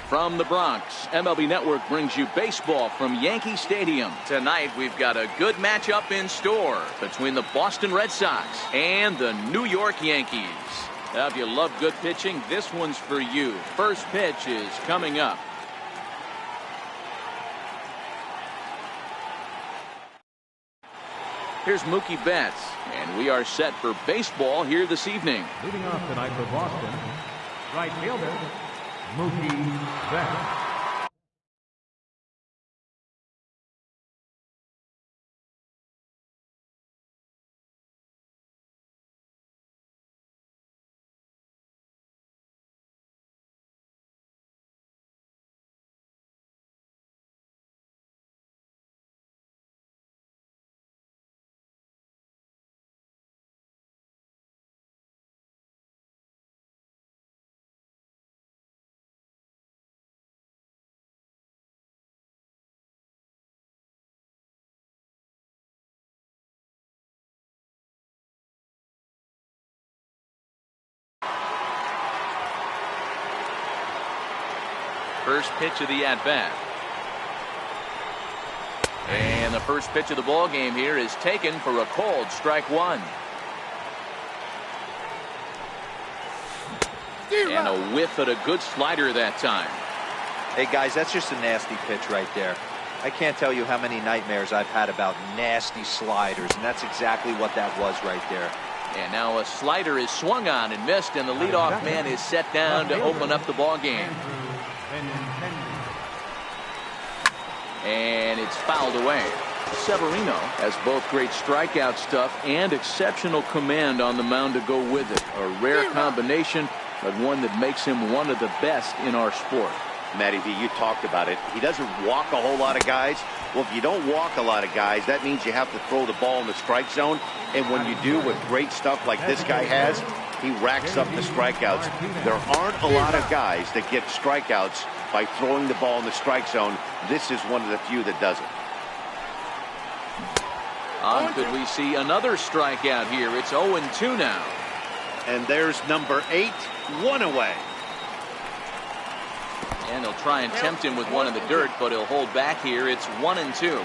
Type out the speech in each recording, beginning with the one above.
From the Bronx, MLB Network brings you baseball from Yankee Stadium. Tonight, we've got a good matchup in store between the Boston Red Sox and the New York Yankees. Now, if you love good pitching, this one's for you. First pitch is coming up. Here's Mookie Betts, and we are set for baseball here this evening. Leading off tonight for Boston, right fielder, Mookie Betts. First pitch of the at-bat. And the first pitch of the ball game here is taken for a called strike one. And a whiff at a good slider that time. Hey guys, that's just a nasty pitch right there. I can't tell you how many nightmares I've had about nasty sliders, and that's exactly what that was right there. And now a slider is swung on and missed, and the leadoff man is set down to open up the ball game. And it's fouled away. Severino has both great strikeout stuff and exceptional command on the mound to go with it. A rare combination, but one that makes him one of the best in our sport. Matty V, you talked about it. He doesn't walk a whole lot of guys. Well, if you don't walk a lot of guys, that means you have to throw the ball in the strike zone. And when you do with great stuff like this guy has, he racks up the strikeouts. There aren't a lot of guys that get strikeouts by throwing the ball in the strike zone. This is one of the few that does it. Could we see another strikeout here? It's 0-2 now. And there's number 8, 1 away. And they'll try and tempt him with one in the dirt, but he'll hold back here. It's 1-2.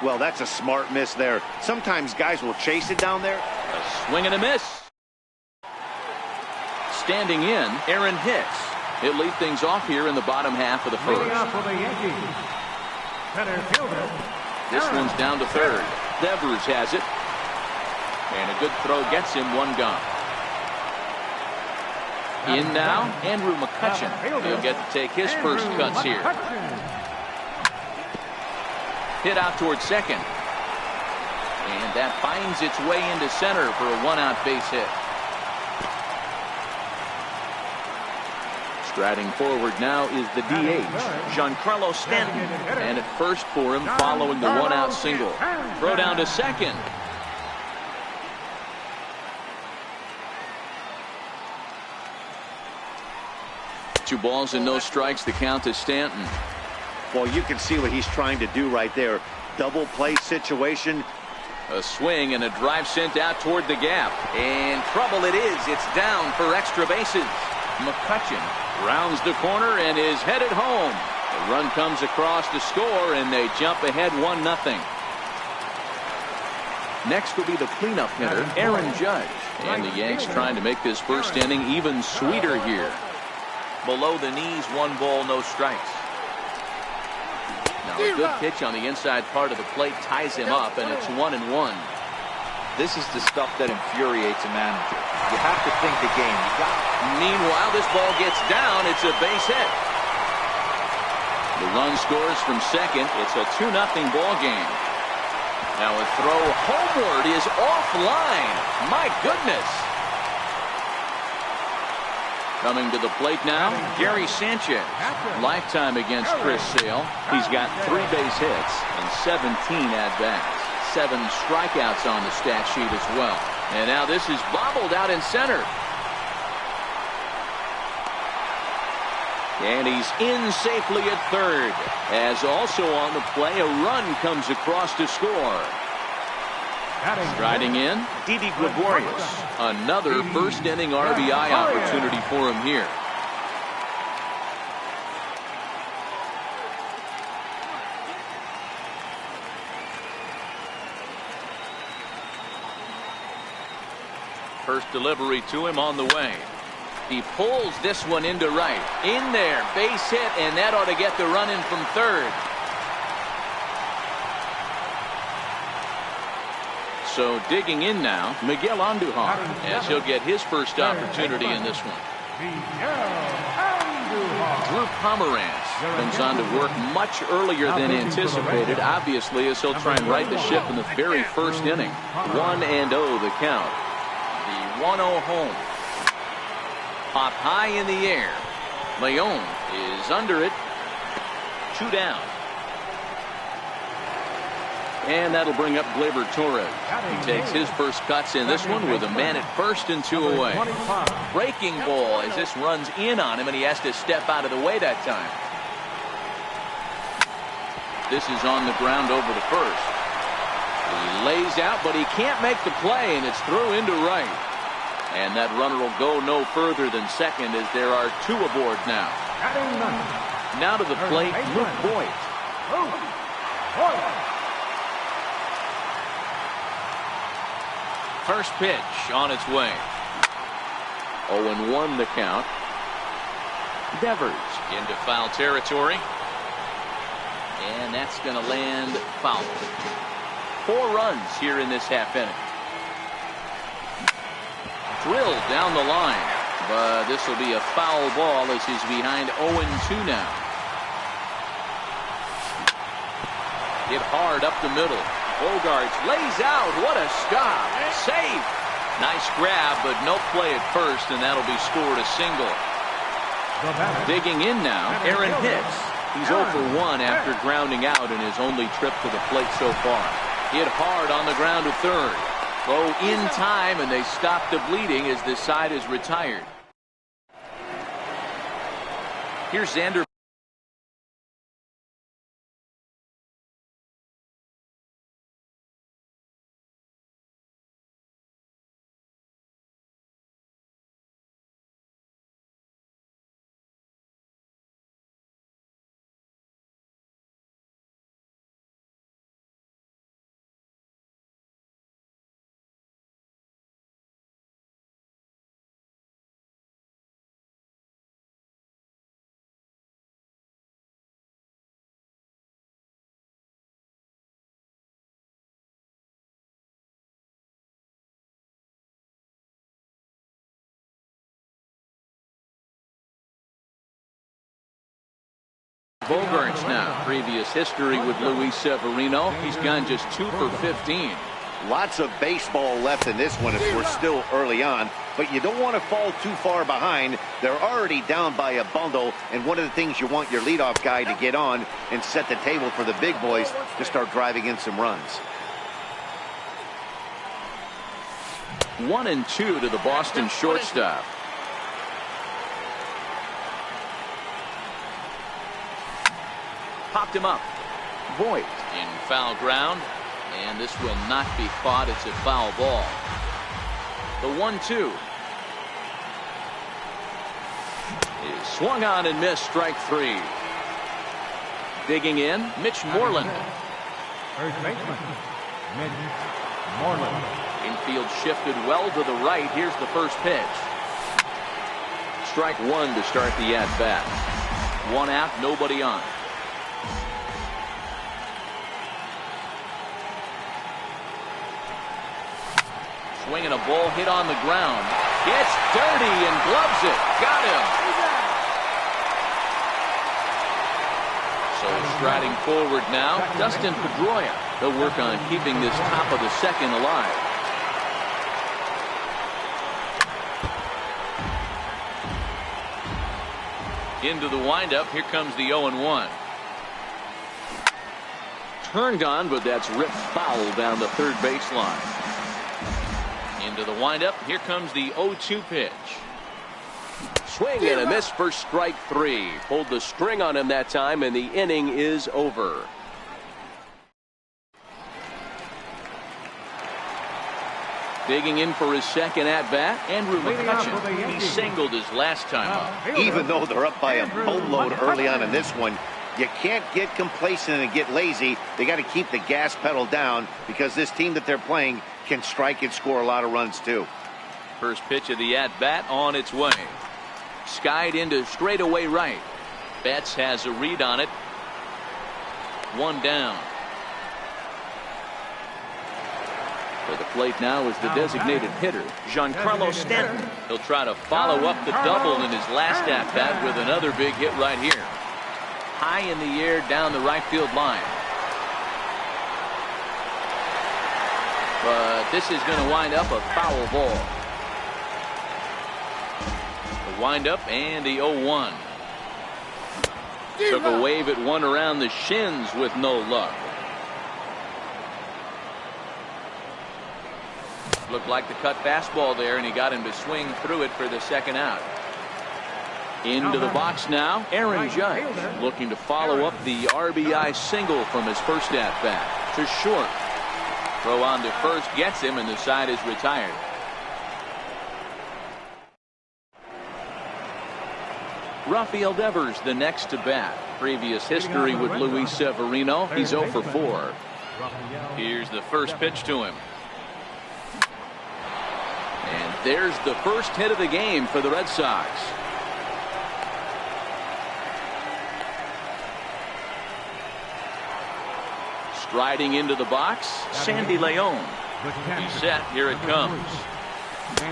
Well, that's a smart miss there. Sometimes guys will chase it down there. A swing and a miss. Standing in, Aaron Hicks. He'll lead things off here in the bottom half of the first. This one's down to third. Devers has it. And a good throw gets him one gone. In now, Andrew McCutchen. He'll get to take his first cuts here. Hit out towards second. And that finds its way into center for a one-out base hit. Striding forward now is the DH, Giancarlo Stanton. And at first for him following the one-out single. Throw down to second. Two balls and no strikes, the count to Stanton. Well, you can see what he's trying to do right there. Double play situation. A swing and a drive sent out toward the gap. And trouble it is. It's down for extra bases. McCutchen rounds the corner and is headed home. The run comes across to score, and they jump ahead 1-0. Next will be the cleanup hitter, Aaron Judge. And the Yanks trying to make this first inning even sweeter here. Below the knees, 1 ball, no strikes. Now a good pitch on the inside part of the plate ties him up, and it's 1-1. This is the stuff that infuriates a manager. You have to think the game. Meanwhile, this ball gets down. It's a base hit. The run scores from second. It's a 2-0 ball game. Now a throw homeward is offline. My goodness. Coming to the plate now, Gary Sanchez. Lifetime against Chris Sale. He's got 3 base hits and 17 at-bats. 7 strikeouts on the stat sheet as well. And now this is bobbled out in center. And he's in safely at third. As also on the play, a run comes across to score. Striding in, Didi Gregorius. Another first inning RBI opportunity for him here. First delivery to him on the way. He pulls this one into right. In there, base hit, and that ought to get the run in from third. So digging in now, Miguel Andujar, as he'll get his first opportunity in this one. Drew Pomeranz comes on to work much earlier than anticipated, obviously, as he'll try and right the ship in the very first inning. 1-0 the count. The 1-0 home. Pop high in the air. Leon is under it. 2 down. And that'll bring up Gleyber Torres. He takes his first cuts in this one with a man at first and 2 away. Breaking ball as this runs in on him, and he has to step out of the way that time. This is on the ground over to first. He lays out, but he can't make the play, and it's through into right. And that runner will go no further than second as there are 2 aboard now. Now to the plate, Luke Voigt. First pitch on its way. 0-1 the count. Devers into foul territory. And that's going to land foul. 4 runs here in this half inning. Drilled down the line, but this will be a foul ball as he's behind 0-2 now. Hit hard up the middle. Bogarts lays out. What a stop. Safe. Nice grab, but no play at first, and that'll be scored a single. Digging in now, Aaron Hicks. He's 0 for 1 after grounding out in his only trip to the plate so far. Hit hard on the ground to third. Throw in time, and they stop the bleeding as this side is retired. Here's Xander. Bogarts now. Previous history with Luis Severino. He's gone just 2 for 15. Lots of baseball left in this one if we're still early on, but you don't want to fall too far behind. They're already down by a bundle, and one of the things you want your leadoff guy to get on and set the table for the big boys to start driving in some runs. 1-2 to the Boston shortstop. Popped him up. Voigt in foul ground, and this will not be caught. It's a foul ball. The 1-2 is swung on and missed. Strike 3. Digging in, Mitch Moreland. First baseman, Mitch Moreland. Infield shifted well to the right. Here's the first pitch. Strike 1 to start the at-bat. 1 out, nobody on. Swinging a ball hit on the ground. Gets dirty and gloves it. Got him. So striding forward now, Dustin Pedroia. They'll work on keeping this top of the second alive. Into the windup. Here comes the 0-1. Turned on, but that's ripped foul down the third baseline. Into the windup. Here comes the 0-2 pitch. Swing and a miss for strike 3. Pulled the string on him that time, and the inning is over. Digging in for his second at-bat, Andrew McCutchen. He singled his last time up. Even though they're up by a boatload early on in this one, you can't get complacent and get lazy. They got to keep the gas pedal down because this team that they're playing can strike and score a lot of runs too. First pitch of the at-bat on its way. Skied into straightaway right. Betts has a read on it. One down. For the plate now is the designated hitter, Giancarlo Stanton. He'll try to follow up the double in his last at-bat with another big hit right here. High in the air down the right field line. But this is going to wind up a foul ball. The windup and the 0-1. Took a wave at one around the shins with no luck. Looked like the cut fastball there, and he got him to swing through it for the second out. Into the box now, Aaron Judge, looking to follow up the RBI single from his first at-bat. To short. Throw on to first gets him, and the side is retired. Rafael Devers, the next to bat. Previous history with Luis Severino. He's 0 for 4. Here's the first pitch to him. And there's the first hit of the game for the Red Sox. Striding into the box, Sandy Leon. He's set. Here it comes.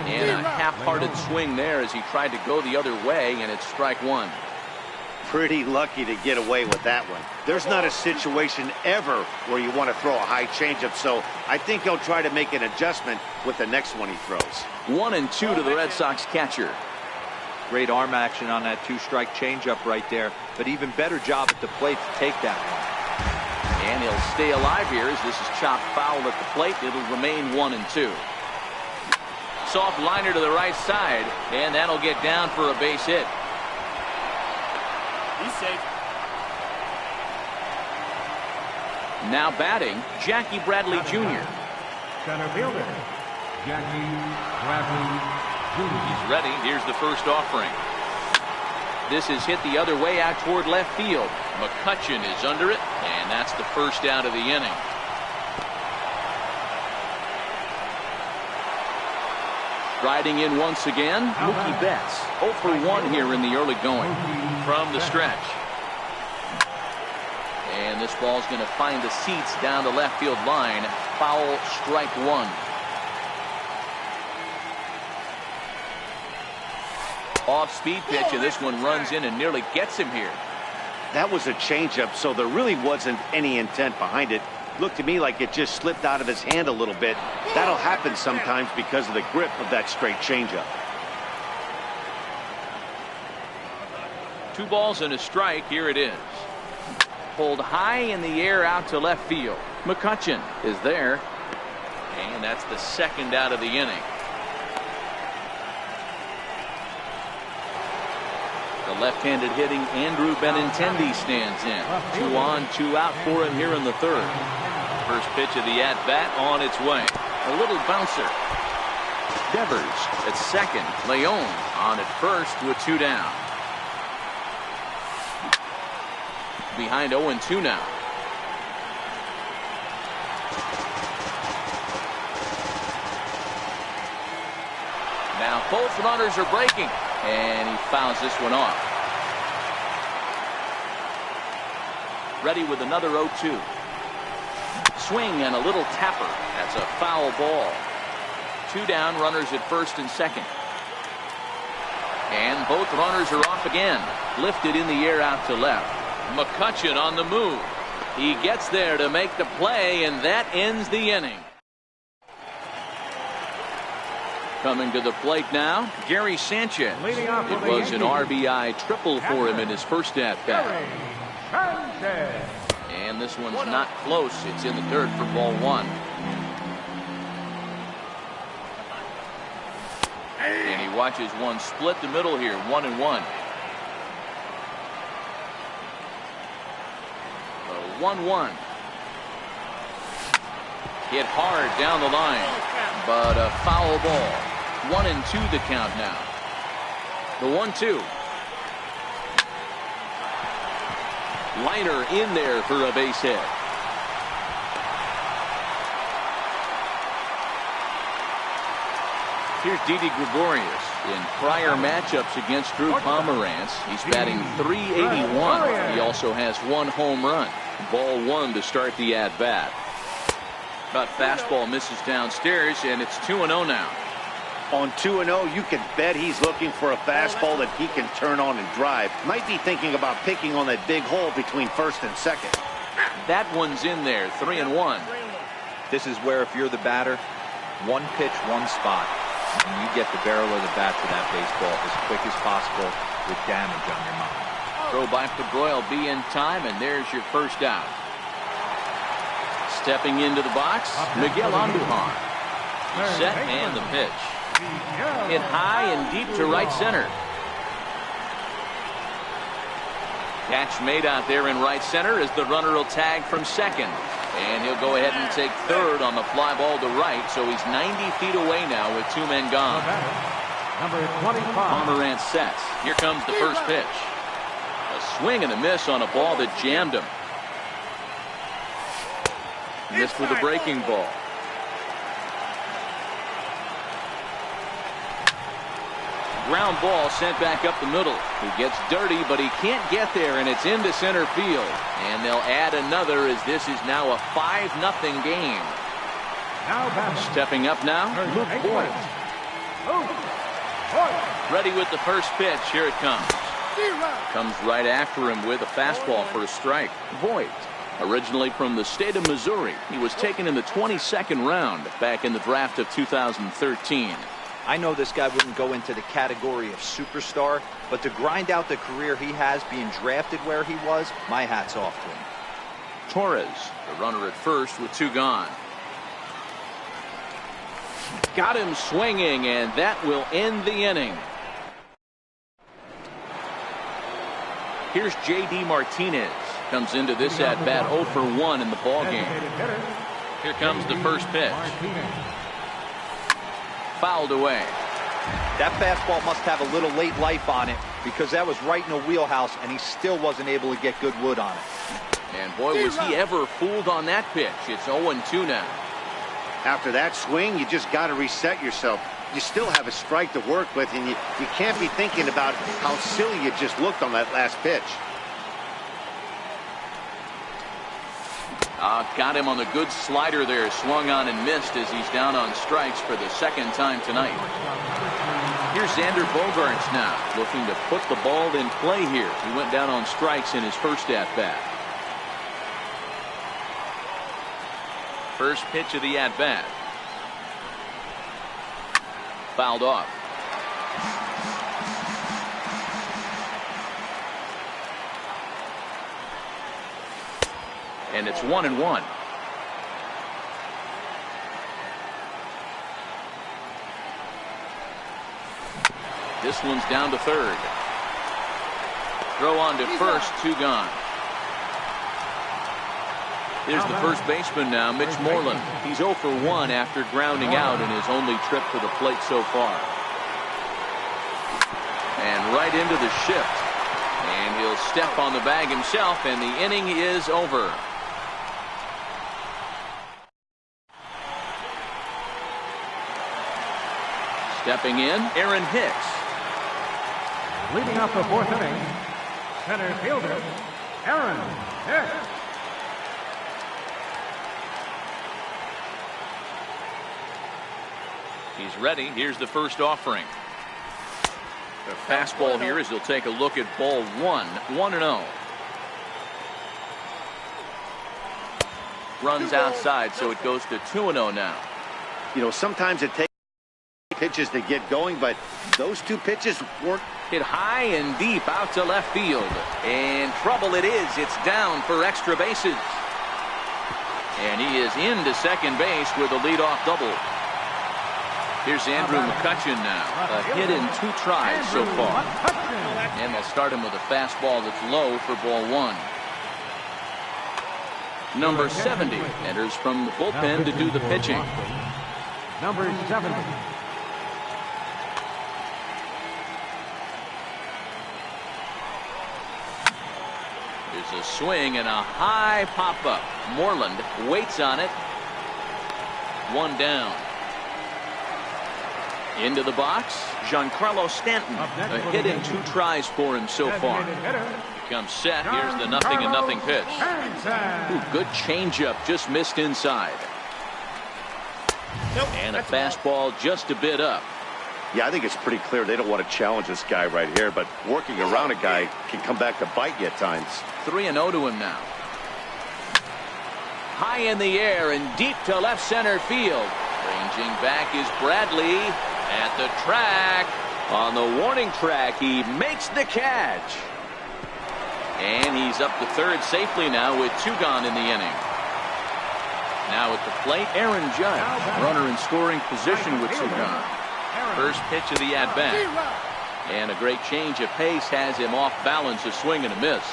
And a half-hearted swing there as he tried to go the other way, and it's strike one. Pretty lucky to get away with that one. There's not a situation ever where you want to throw a high changeup, so I think he'll try to make an adjustment with the next one he throws. 1-2 to the Red Sox catcher. Great arm action on that two-strike changeup right there, but even better job at the plate to take that one. And he'll stay alive here as this is chopped foul at the plate. It'll remain 1-2. Soft liner to the right side, and that'll get down for a base hit. He's safe. Now batting, Jackie Bradley Jr. Center fielder, Jackie Bradley Jr. He's ready. Here's the first offering. This is hit the other way out toward left field. McCutchen is under it, and that's the first out of the inning. Riding in once again, Mookie Betts. 0 for 1 here in the early going. From the stretch. And this ball's going to find the seats down the left field line. Foul, strike one. Off-speed pitch, and this one runs in and nearly gets him here. That was a changeup, so there really wasn't any intent behind it. Looked to me like it just slipped out of his hand a little bit. That'll happen sometimes because of the grip of that straight changeup. 2 balls and a strike. Here it is. Pulled high in the air out to left field. McCutchen is there. And that's the second out of the inning. The left-handed hitting Andrew Benintendi stands in. 2 on, 2 out for him here in the third. First pitch of the at-bat on its way. A little bouncer. Devers at second. Leon on at first with 2 down. Behind 0-2 now. Now both runners are breaking, and he fouls this one off. Ready with another 0-2. Swing and a little tapper. That's a foul ball. 2 down, runners at first and second. And both runners are off again. Lifted in the air out to left. McCutchen on the move. He gets there to make the play, and that ends the inning. Coming to the plate now, Gary Sanchez. It was an RBI triple for him in his first at-bat. And this one's not close. It's in the third for ball 1. And he watches one split the middle here, 1-1. 1-1. Hit hard down the line, but a foul ball. 1-2 the count now. The 1-2. Liner in there for a base hit. Here's Didi Gregorius. In prior matchups against Drew Pomerantz, he's batting .381. He also has 1 home run. Ball 1 to start the at-bat. But fastball misses downstairs, and it's 2-0 now. On 2-0, you can bet he's looking for a fastball that he can turn on and drive. Might be thinking about picking on that big hole between first and second. That one's in there, 3-1. This is where, if you're the batter, 1 pitch, 1 spot, and you get the barrel of the bat to that baseball as quick as possible with damage on your mind. Throw by Pedroia will be in time, and there's your first out. Stepping into the box, Miguel Andujar. Set and the pitch. Hit high and deep to right center. Catch made out there in right center as the runner will tag from second. And he'll go ahead and take third on the fly ball to right, so he's 90 feet away now with 2 men gone. Number 25. Pomerantz sets. Here comes the first pitch. A swing and a miss on a ball that jammed him. Missed with a breaking ball. Ground ball sent back up the middle. He gets dirty, but he can't get there, and it's into center field. And they'll add another as this is now a 5-0 game. Stepping up now, Luke Boyd. Ready with the first pitch. Here it comes. Comes right after him with a fastball for a strike. Voigt, originally from the state of Missouri, he was taken in the 22nd round back in the draft of 2013. I know this guy wouldn't go into the category of superstar, but to grind out the career he has being drafted where he was, my hat's off to him. Torres, the runner at first with 2 gone. Got him swinging, and that will end the inning. Here's J.D. Martinez. Comes into this at-bat 0 for 1 in the ballgame. Here comes the first pitch. Fouled away. That fastball must have a little late life on it, because that was right in the wheelhouse, and he still wasn't able to get good wood on it. And boy, was he ever fooled on that pitch. It's 0-2 now. After that swing, you just got to reset yourself. You still have a strike to work with, and you can't be thinking about how silly you just looked on that last pitch. Got him on the good slider there. Swung on and missed as he's down on strikes for the 2nd time tonight. Here's Xander Bogaerts now, looking to put the ball in play here. He went down on strikes in his first at-bat. First pitch of the at-bat. Fouled off. And it's 1-1. This one's down to third. Throw on to first, 2 gone. Here's the first baseman now, Mitch Moreland. He's 0 for 1 after grounding out in his only trip to the plate so far. And right into the shift. And he'll step on the bag himself, and the inning is over. Stepping in, Aaron Hicks. Leading off the 4th inning, center fielder, Aaron Hicks. He's ready. Here's the first offering. The fastball here as he'll take a look at ball 1, 1-0. Runs outside, so it goes to 2-0 now. You know, sometimes it takes pitches to get going, but those 2 pitches weren't. Hit high and deep out to left field. And trouble it is. It's down for extra bases. And he is into second base with a leadoff double. Here's Andrew McCutchen now. A hit in 2 tries so far. And they'll start him with a fastball that's low for ball 1. Number 70 enters from the bullpen to do the pitching. Number 70. There's a swing and a high pop-up. Moreland waits on it. 1 down. Into the box, Giancarlo Stanton. A hit in 2 tries for him so far. Comes set. Here's the 0-0 pitch. Ooh, good changeup, just missed inside. And a fastball just a bit up. Yeah, I think it's pretty clear they don't want to challenge this guy right here, but working around a guy can come back to bite you at times. 3-0 to him now. High in the air and deep to left center field. Ranging back is Bradley at the track. On the warning track, he makes the catch. And he's up to third safely now with 2 gone in the inning. Now at the plate, Aaron Judge. Runner in scoring position with 2 gone. First pitch of the at-bat. And a great change of pace has him off balance, a swing and a miss.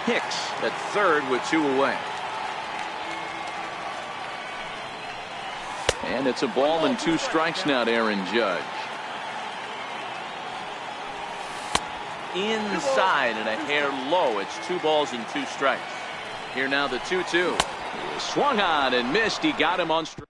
Hicks at third with 2 away. And it's a ball and 2 strikes now to Aaron Judge. Inside and a hair low. It's 2 balls and 2 strikes. Here now the 2-2. Swung on and missed. He got him on strike.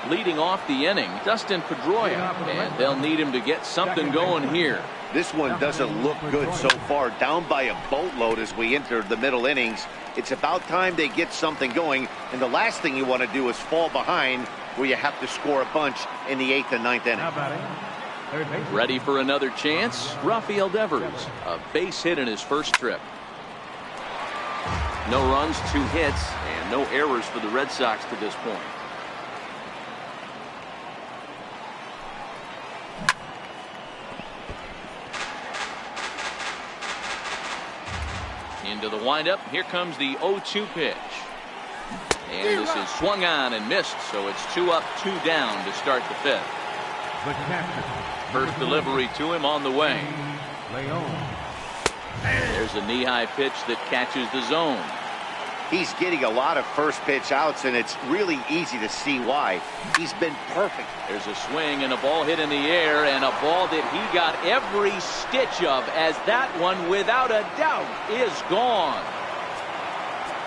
Leading off the inning, Dustin Pedroia, and they'll need him to get something going here. This one doesn't look good so far. Down by a boatload as we enter the middle innings. It's about time they get something going, and the last thing you want to do is fall behind where you have to score a bunch in the 8th and 9th inning. Ready for another chance? Rafael Devers, a base hit in his first trip. No runs, 2 hits, and no errors for the Red Sox to this point. Into the windup. Here comes the 0-2 pitch. And this is swung on and missed, so it's 2 up, 2 down to start the 5th. First delivery to him on the way. There's a knee-high pitch that catches the zone. He's getting a lot of first pitch outs, and it's really easy to see why. He's been perfect. There's a swing and a ball hit in the air, and a ball that he got every stitch of, as that one, without a doubt, is gone.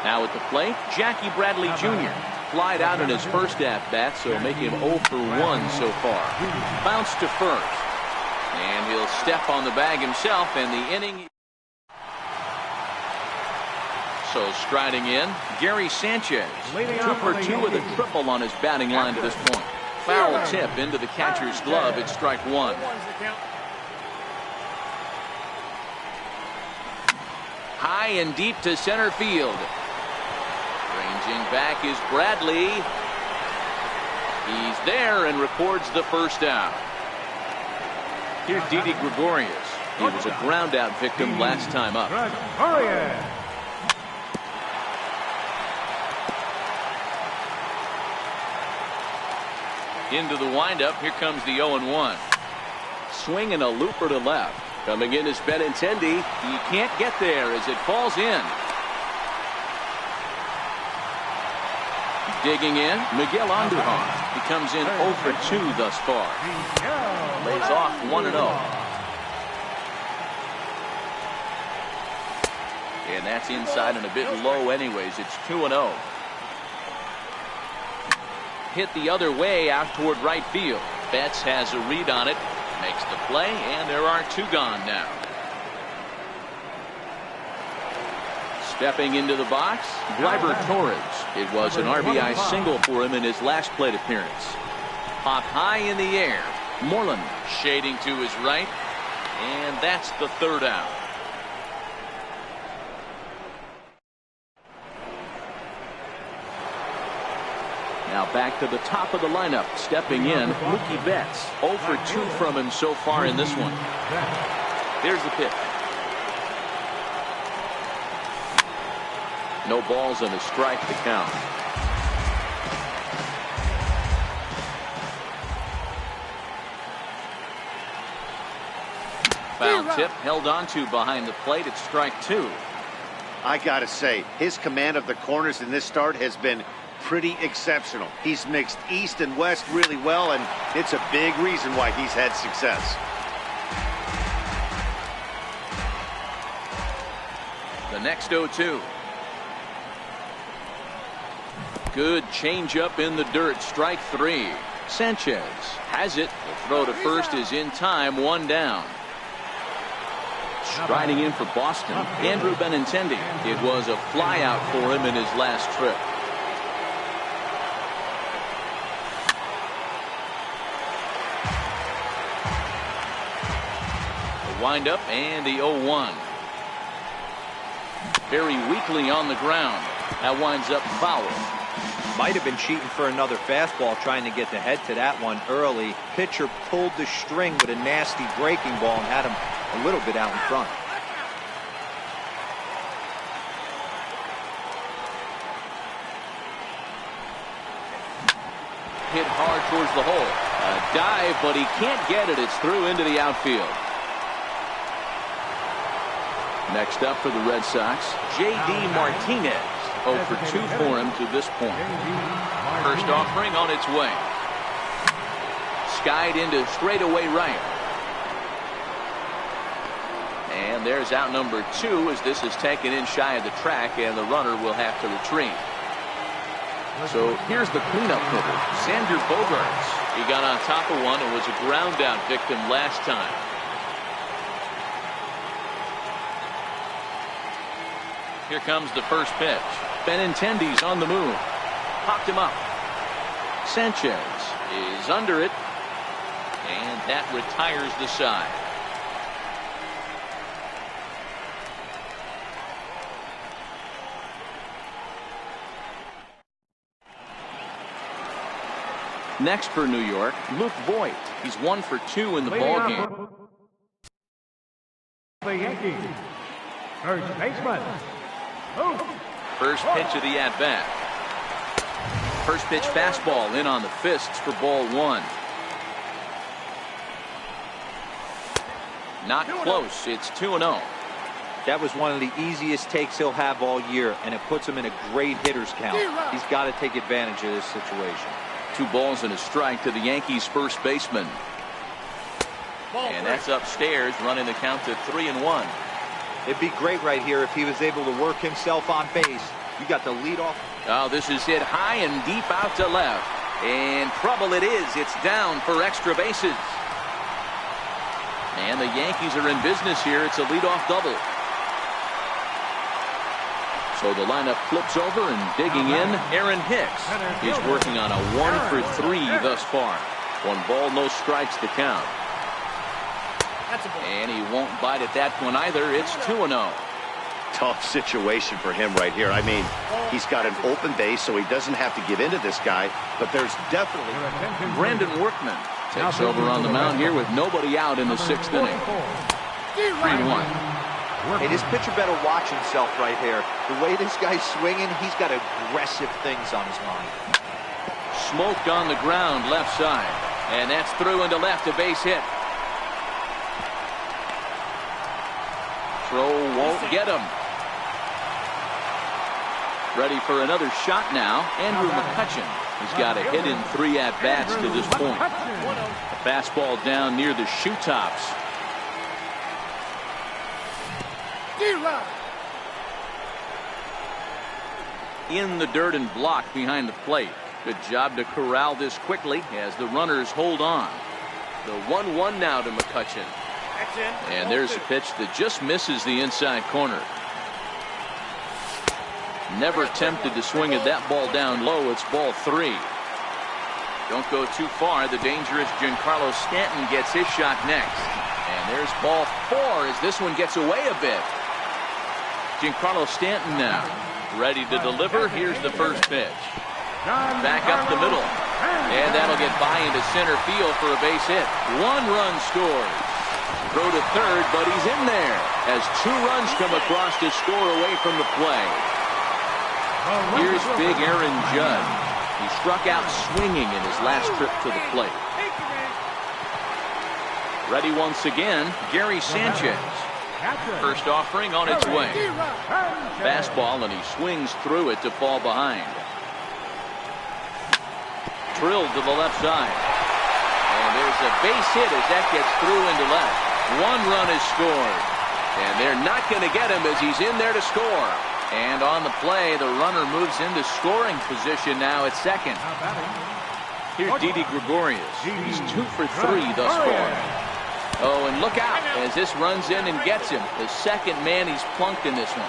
Now at the plate, Jackie Bradley Jr. flied out in his first at-bat, so making him 0 for 1 so far. Bounce to first, and he'll step on the bag himself, and the inning. So striding in, Gary Sanchez, 2 for 2 with a triple on his batting line to this point. Foul tip into the catcher's glove. It's strike 1. High and deep to center field. Ranging back is Bradley. He's there and records the first out. Here's Didi Gregorius. He was a ground out victim last time up. Into the windup. Here comes the 0-1. Swing and a looper to left. Coming in is Benintendi. He can't get there as it falls in. Digging in, Miguel Andujar. He comes in 0 for 2 thus far. Lays off 1-0. And that's inside and a bit low anyways. It's 2-0. Hit the other way out toward right field. Betts has a read on it, makes the play, and there are 2 gone now. Stepping into the box, Gleyber Torres. It was an RBI single for him in his last plate appearance. Popped high in the air. Moreland shading to his right, and that's the 3rd out. Now back to the top of the lineup. Stepping in, Mookie Betts. 0 for 2 from him so far in this one. Here's the pitch. No balls and a strike to count. Foul tip held onto behind the plate. It's strike 2. I gotta say, his command of the corners in this start has been pretty exceptional. He's mixed east and west really well, and it's a big reason why he's had success. The next 0-2. Good changeup in the dirt. Strike 3. Sanchez has it. The throw to first is in time. 1 down. Striding in for Boston, Andrew Benintendi. It was a flyout for him in his last trip. The windup and the 0-1. Very weakly on the ground. That winds up foul. Might have been cheating for another fastball, trying to get the head to that one early. Pitcher pulled the string with a nasty breaking ball and had him a little bit out in front. Hit hard towards the hole. A dive, but he can't get it. It's through into the outfield. Next up for the Red Sox, J.D. Martinez. 0 for 2 for him to this point. First offering on its way. Skied into straightaway right. And there's out number 2 as this is taken in shy of the track, and the runner will have to retreat. So here's the cleanup hitter, Xander Bogaerts. He got on top of one and was a ground out victim last time. Here comes the first pitch. Benintendi's on the move. Popped him up. Sanchez is under it. And that retires the side. Next for New York, Luke Voigt. He's 1 for 2 in the ballgame. The Yankees, first baseman. First pitch of the at-bat. First pitch fastball in on the fists for ball 1. Not close. It's 2-0. That was one of the easiest takes he'll have all year, and it puts him in a great hitter's count. He's got to take advantage of this situation. 2 balls and a strike to the Yankees' first baseman. And that's upstairs, running the count to 3-1. It'd be great right here if he was able to work himself on base. You got the lead off. Oh, this is hit high and deep out to left. And trouble it is. It's down for extra bases. And the Yankees are in business here. It's a leadoff double. So the lineup flips over, and digging in, Aaron Hicks. He's working on a 1 for 3 thus far. 1 ball, no strikes to count. And he won't bite at that one either. It's 2-0. Tough situation for him right here. I mean, he's got an open base, so he doesn't have to give in to this guy, but there's definitely... Brandon Workman takes over on the mound here with nobody out in the 6th inning. 3-1. Hey, this pitcher better watch himself right here. The way this guy's swinging, he's got aggressive things on his mind. Smoked on the ground left side. And that's through into left, a base hit. Throw won't get him. Ready for another shot now. Andrew McCutchen. He's got a hit in 3 at-bats to this point. A fastball down near the shoe tops. In the dirt and blocked behind the plate. Good job to corral this quickly as the runners hold on. The 1-1 now to McCutchen. And there's a pitch that just misses the inside corner. Never tempted to swing at that ball down low. It's ball 3. Don't go too far. The dangerous Giancarlo Stanton gets his shot next. And there's ball 4 as this one gets away a bit. Giancarlo Stanton now ready to deliver. Here's the first pitch. Back up the middle. And that'll get by into center field for a base hit. 1 run scores. Throw to third, but he's in there as 2 runs come across to score away from the play. Here's big Aaron Judd. He struck out swinging in his last trip to the plate. Ready once again, Gary Sanchez. First offering on its way. Fastball, and he swings through it to fall behind. Drilled to the left side. And there's a base hit as that gets through into left. 1 run is scored. And they're not going to get him as he's in there to score. And on the play, the runner moves into scoring position now at second. Here's Didi Gregorius. He's 2 for 3 thus far. Oh, and look out as this runs in and gets him. The second man he's plunked in this one.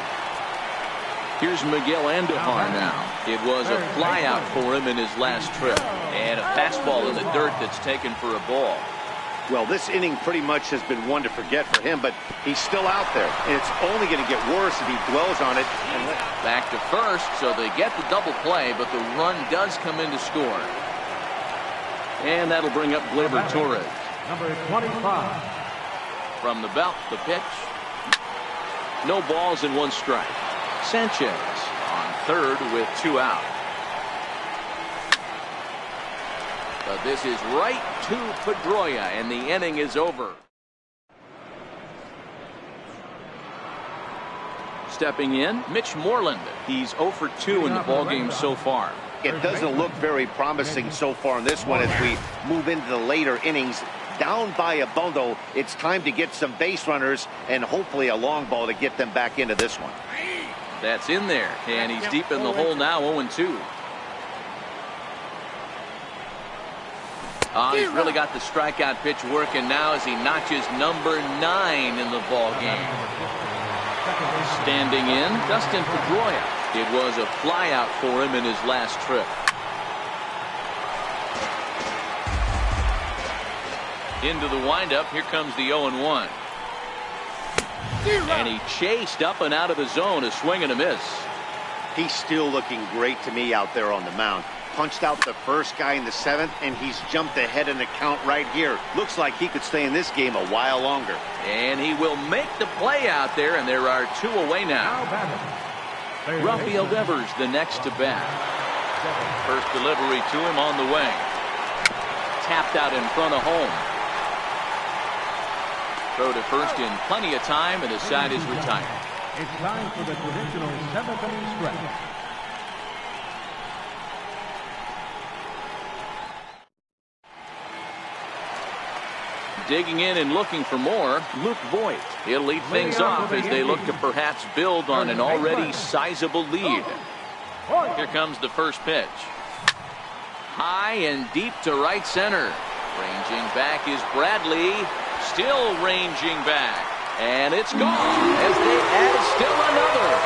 Here's Miguel Andujar now. It was a flyout for him in his last trip. And a fastball in the dirt that's taken for a ball. Well, this inning pretty much has been one to forget for him, but he's still out there. And it's only going to get worse if he dwells on it. Back to first, so they get the double play, but the run does come in to score. And that'll bring up Gleyber Torres. Number 25. From the belt, the pitch. No balls and 1 strike. Sanchez on third with 2 out. But this is right to Pedroia, and the inning is over. Stepping in, Mitch Moreland. He's 0 for 2 in the ballgame so far. It doesn't look very promising so far in this one as we move into the later innings. Down by a bundle, it's time to get some base runners and hopefully a long ball to get them back into this one. That's in there, and he's deep in the hole now, 0-2. He's really got the strikeout pitch working now as he notches number 9 in the ball game. Standing in, Dustin Pedroia. It was a flyout for him in his last trip. Into the windup, here comes the 0-1. And he chased up and out of the zone, a swing and a miss. He's still looking great to me out there on the mound. Punched out the first guy in the 7th, and he's jumped ahead in the count right here. Looks like he could stay in this game a while longer. And he will make the play out there, and there are 2 away now. Rafael Devers, the next to bat. First delivery to him on the way. Tapped out in front of home. Throw to first in plenty of time, and the side is retired. It's time for the traditional 7th inning stretch. Digging in and looking for more, Luke Voigt. He'll lead things off as they look to perhaps build on an already sizable lead. Here comes the first pitch. High and deep to right center. Ranging back is Bradley. Still ranging back. And it's gone as they add still another.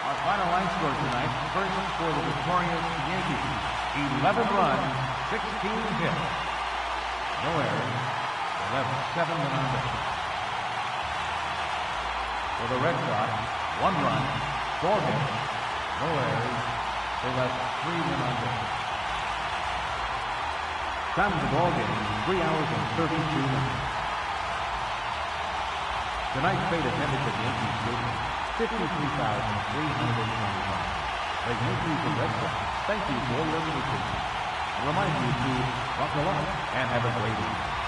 Our final line score tonight, first for the victorious Yankees, 11 runs, 16 hits. No errors, they left 7 men on base. For the Red Sox, 1 run, 4 hits, no errors, they left 3 men on base. Time of the ball game, 3 hours and 32 minutes. Tonight's fate attended at Yankee Stadium. 53,325. The Yankees and Red Sox, thank you for your listening. I remind you to rock the line and have a great evening.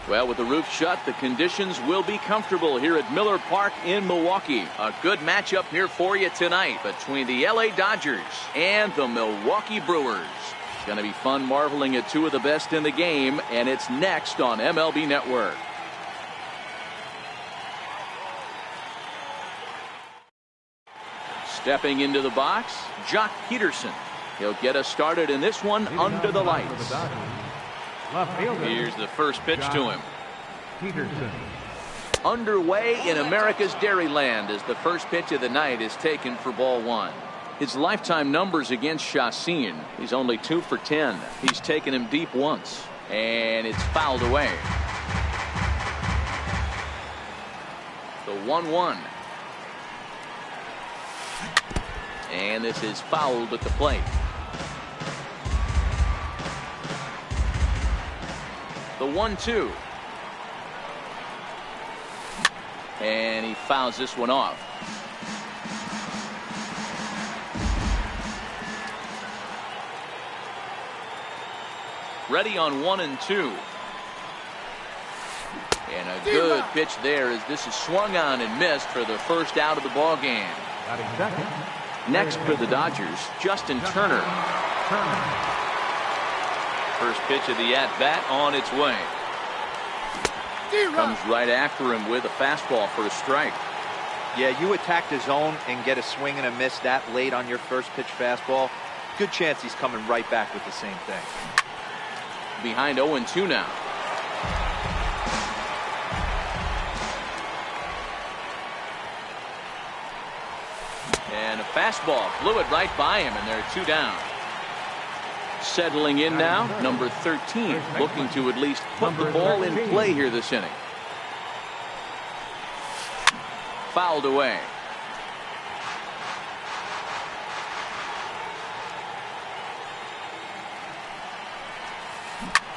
Well, with the roof shut, the conditions will be comfortable here at Miller Park in Milwaukee. A good matchup here for you tonight between the LA Dodgers and the Milwaukee Brewers. It's going to be fun marveling at two of the best in the game, and it's next on MLB Network. Stepping into the box, Jock Peterson. He'll get us started in this one under the lights. Here's the first pitch to him. Peterson. Underway in America's Dairyland as the first pitch of the night is taken for ball one. His lifetime numbers against Chacin, he's only 2 for 10. He's taken him deep once, and it's fouled away. The 1-1. And this is fouled at the plate. The 1-2. And he fouls this one off. Ready on 1 and 2. And a good pitch there as this is swung on and missed for the first out of the ball game. Next for the Dodgers, Justin Turner. First pitch of the at-bat on its way. Comes right after him with a fastball for a strike. Yeah, you attack the zone and get a swing and a miss that late on your first pitch fastball. Good chance he's coming right back with the same thing. Behind 0-2 now. And a fastball flew it right by him, and there are 2 down. Settling in now, number 13, looking to at least put the ball in play here this inning. Fouled away.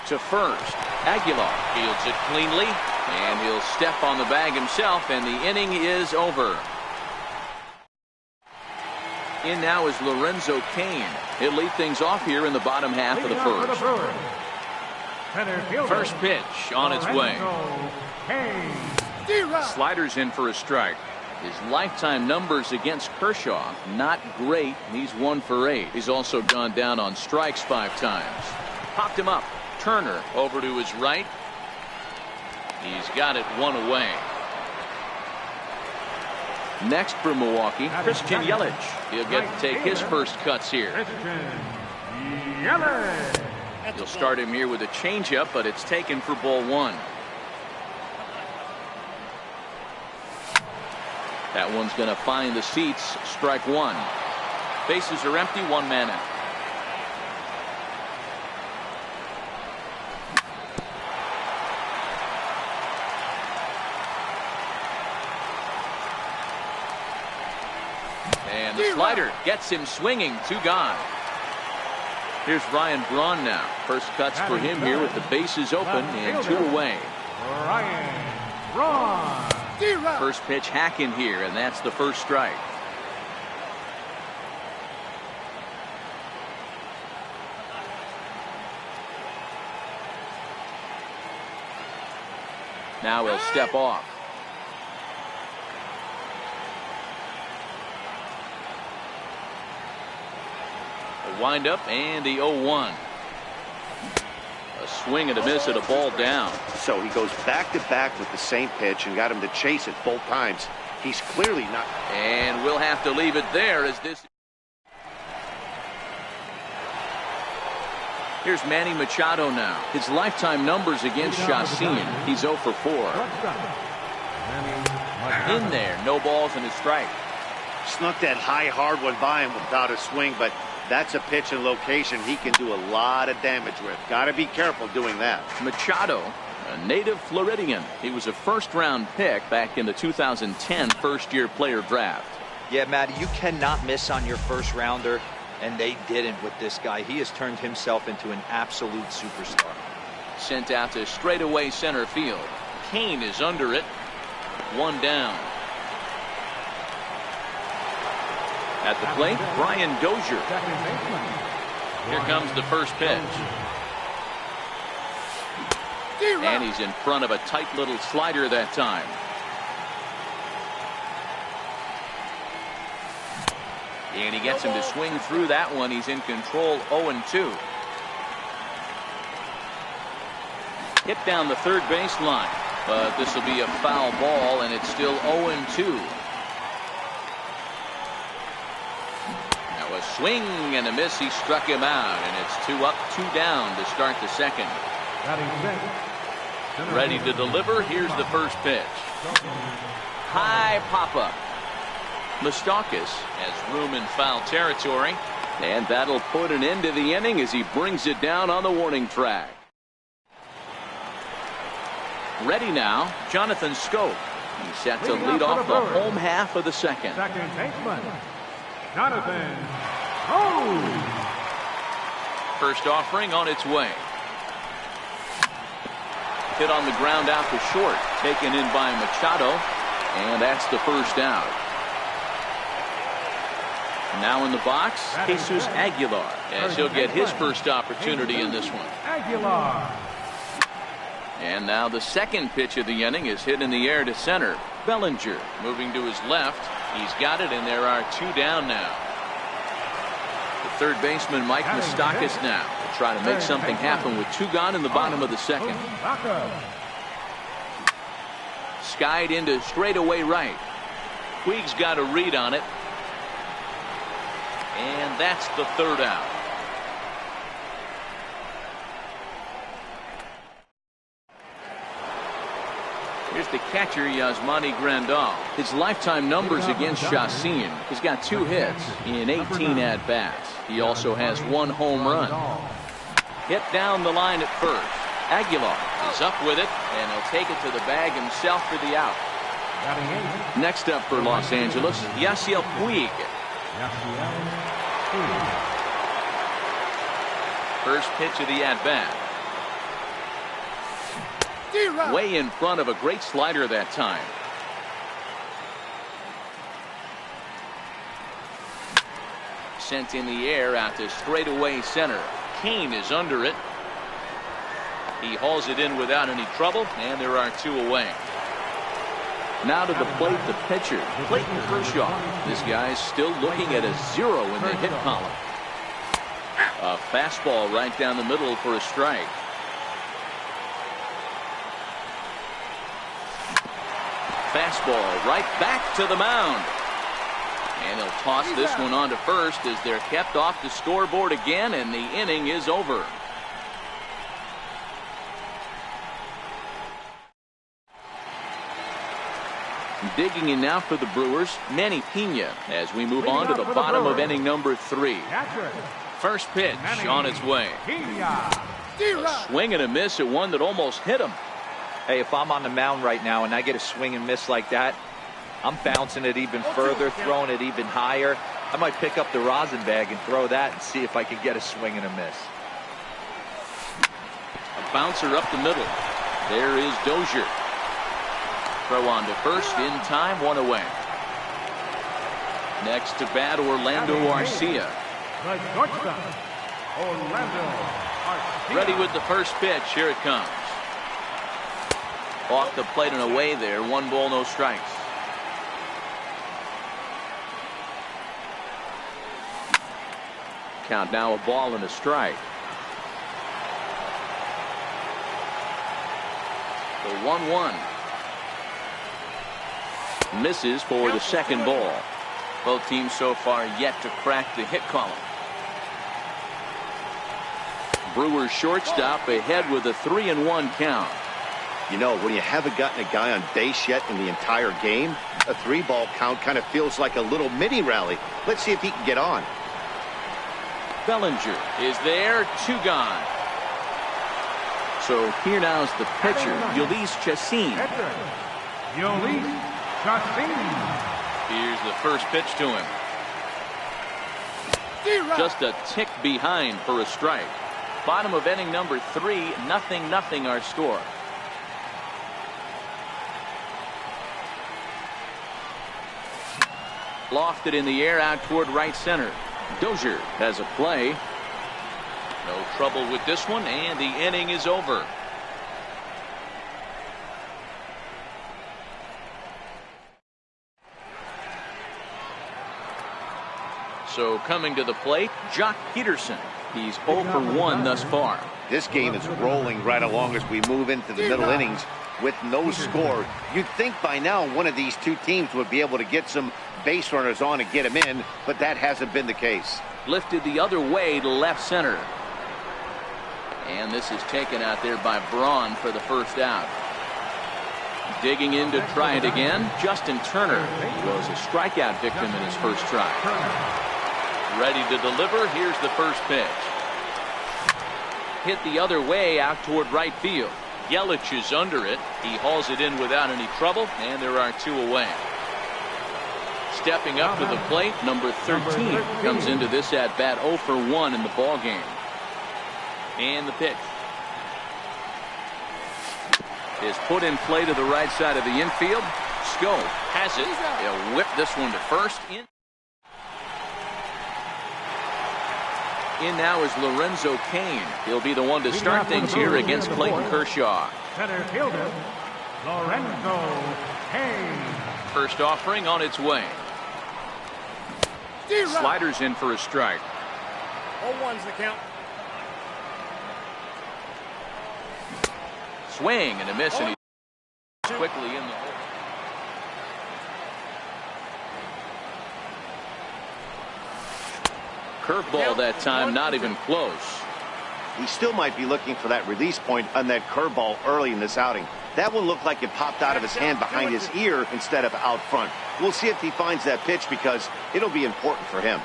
To first, Aguilar fields it cleanly, and he'll step on the bag himself, and the inning is over. In now is Lorenzo Cain. He'll lead things off here in the bottom half of the first. First pitch on its way. Sliders in for a strike. His lifetime numbers against Kershaw, not great. He's 1 for 8. He's also gone down on strikes 5 times. Popped him up. Turner over to his right. He's got it 1 away. Next for Milwaukee, Christian Yelich. He'll get to take his first cuts here. He'll start him here with a changeup, but it's taken for ball 1. That one's going to find the seats. Strike 1. Bases are empty. 1 man out. And the slider gets him swinging. 2 gone. Here's Ryan Braun now. First cuts for him here with the bases open and 2 away. Ryan Braun. First pitch hack in here, and that's the first strike. Now he'll step off. The windup and the 0-1. A swing and a miss at a ball down. So he goes back to back with the same pitch and got him to chase it both times. He's clearly not. And we'll have to leave it there as this. Here's Manny Machado now. His lifetime numbers against Chacin. He's 0 for 4. In there, no balls and a strike. Snuck that high, hard one by him without a swing, but that's a pitch and location he can do a lot of damage with. Got to be careful doing that. Machado, a native Floridian. He was a first-round pick back in the 2010 first-year player draft. Yeah, Matty, you cannot miss on your first rounder, and they didn't with this guy. He has turned himself into an absolute superstar. Sent out to straightaway center field. Kane is under it. 1 down. At the plate, Brian Dozier. Here comes the first pitch. And he's in front of a tight little slider that time. And he gets him to swing through that one. He's in control, 0-2. Hit down the third baseline, but this will be a foul ball, and it's still 0-2. Now a swing and a miss. He struck him out, and it's 2 up, 2 down to start the second. Ready to deliver. Here's the first pitch. High pop-up. Mustakis has room in foul territory, and that'll put an end to the inning as he brings it down on the warning track. Ready now, Jonathan Scope. He's set to lead off the home half of the second. Second baseman, Jonathan Scope. First offering on its way. Hit on the ground out to short, taken in by Machado, and that's the first out. Now in the box, Jesus Aguilar, as he'll get his first opportunity in this one. Aguilar. And now the second pitch of the inning is hit in the air to center. Bellinger moving to his left. He's got it, and there are 2 down now. The third baseman, Mike Mustakis, now will try to make something happen with 2 gone in the bottom of the second. Skied into straightaway right. Puig's got a read on it. And that's the third out. Here's the catcher, Yasmani Grandal. His lifetime numbers against Chacín. He's got 2 hits in 18 at-bats. He also has 1 home run. Hit down the line at first. Aguilar is up with it, and he'll take it to the bag himself for the out. Next up for Los Angeles, Yasiel Puig. First pitch of the at-bat. Way in front of a great slider that time. Sent in the air out to straightaway center. Kane is under it. He hauls it in without any trouble, and there are 2 away. Now to the plate, the pitcher, Clayton Kershaw. This guy's still looking at a 0 in the hit column. A fastball right down the middle for a strike. Fastball right back to the mound. And he'll toss this one on to first as they're kept off the scoreboard again, and the inning is over. Digging in now for the Brewers, Manny Pena, as we move on to the bottom of inning number 3. First pitch on its way. A swing and a miss at one that almost hit him. Hey, if I'm on the mound right now and I get a swing and miss like that, I'm bouncing it even further, throwing it even higher. I might pick up the rosin bag and throw that and see if I can get a swing and a miss. A bouncer up the middle. There is Dozier. Throw on to first in time, 1 away. Next to bat, Orlando Arcia. Ready with the first pitch. Here it comes. Off the plate and away there. 1 ball, no strikes. Count now, a ball and a strike. The 1-1. Misses for the second ball. Both teams so far yet to crack the hit column. Brewers shortstop ahead with a 3-1 count. You know, when you haven't gotten a guy on base yet in the entire game, a 3-ball count kind of feels like a little mini rally. Let's see if he can get on. Bellinger is there, 2 gone. So here now is the pitcher, Jhoulys Chacín. Here's the first pitch to him. Just a tick behind for a strike. Bottom of inning number 3, 0-0 our score. Lofted in the air out toward right center. Dozier has a play. No trouble with this one, and the inning is over. So coming to the plate, Jock Peterson. He's 0 for 1 thus far. This game is rolling right along as we move into the middle innings with no score. You'd think by now one of these two teams would be able to get some base runners on and get them in, but that hasn't been the case. Lifted the other way to left center. And this is taken out there by Braun for the first out. Digging in to try it again, Justin Turner was a strikeout victim in his first try. Ready to deliver. Here's the first pitch. Hit the other way out toward right field. Yelich is under it. He hauls it in without any trouble, and there are 2 away. Stepping up to the plate, number 13 comes into this at bat 0 for 1 in the ball game. And the pitch is put in play to the right side of the infield. Schoop has it. He'll whip this one to first. In now is Lorenzo Cain. He'll be the one to start things here against Clayton Kershaw. Center fielder, Lorenzo Cain. First offering on its way. Sliders in for a strike. 0-1's the count. Swing and a miss, and he's quickly in the hole. Curveball that time, not even close. He still might be looking for that release point on that curveball early in this outing. That one looked like it popped out of his hand behind his ear instead of out front. We'll see if he finds that pitch because it'll be important for him.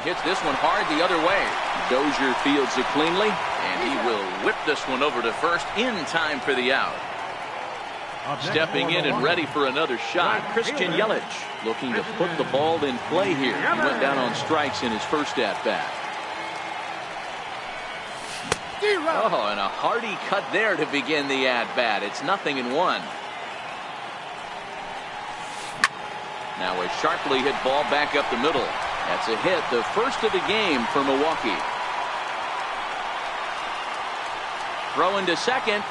Hits this one hard the other way. Dozier fields it cleanly, and he will whip this one over to first in time for the out. Stepping in and ready for another shot, Christian Yelich looking to put the ball in play here. He went down on strikes in his first at-bat. Oh, and a hearty cut there to begin the at-bat. It's 0-1. Now a sharply hit ball back up the middle. That's a hit, the first of the game for Milwaukee. Throw into second.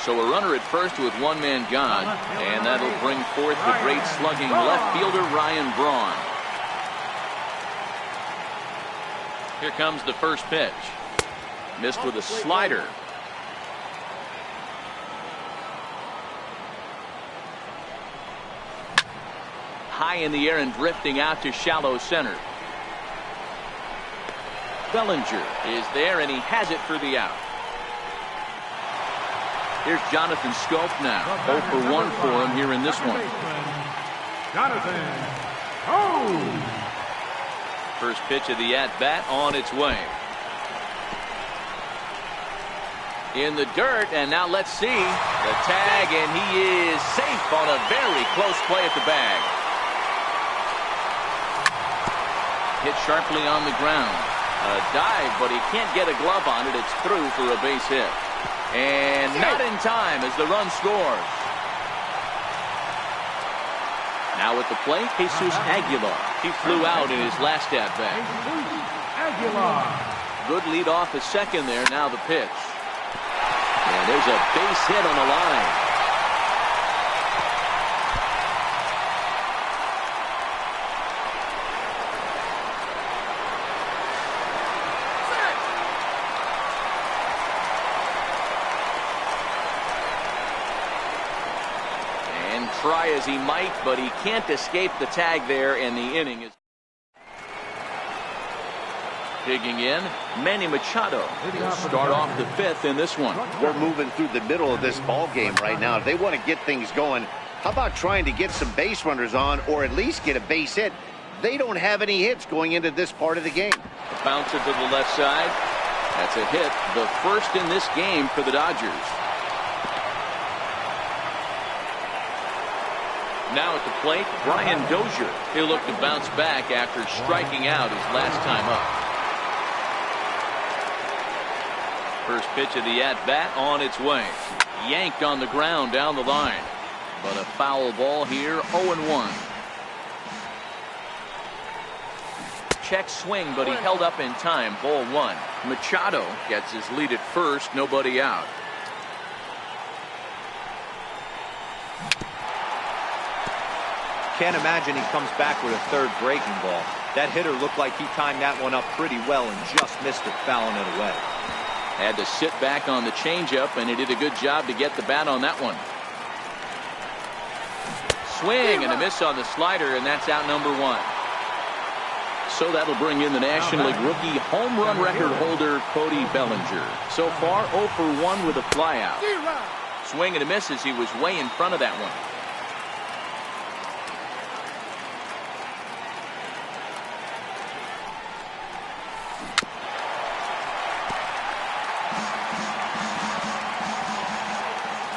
So a runner at first with 1 man gone, and that'll bring forth the great slugging left fielder Ryan Braun. Here comes the first pitch. Missed with a slider. High in the air and drifting out to shallow center. Bellinger is there, and he has it for the out. Here's Jonathan Schoop now. 0 for 1 for him here in this one. Jonathan Schoop. First pitch of the at-bat on its way. In the dirt, and now let's see the tag, and he is safe on a very close play at the bag. Hit sharply on the ground. A dive, but he can't get a glove on it. It's through for a base hit. And not in time as the run scores. Now at the plate, Jesus Aguilar. He flew out in his last at-bat. Aguilar. Good lead off at second there. Now the pitch. And there's a base hit on the line. Try as he might, but he can't escape the tag there, and the inning is digging in. Manny Machado will start off the 5th in this one. We're moving through the middle of this ball game right now. If they want to get things going, how about trying to get some base runners on, or at least get a base hit? They don't have any hits going into this part of the game. A bouncer to the left side. That's a hit, the first in this game for the Dodgers. Now at the plate, Brian Dozier. He'll look to bounce back after striking out his last time up. First pitch of the at-bat on its way. Yanked on the ground down the line. But a foul ball here, 0-1. Check swing, but he held up in time, ball 1. Machado gets his lead at first, nobody out. Can't imagine he comes back with a third breaking ball. That hitter looked like he timed that one up pretty well and just missed it, fouling it away. Had to sit back on the changeup, and he did a good job to get the bat on that one. Swing and a miss on the slider, and that's out number 1. So that'll bring in the National League rookie home run record holder, Cody Bellinger. So far, 0 for 1 with a flyout. Swing and a miss as he was way in front of that one.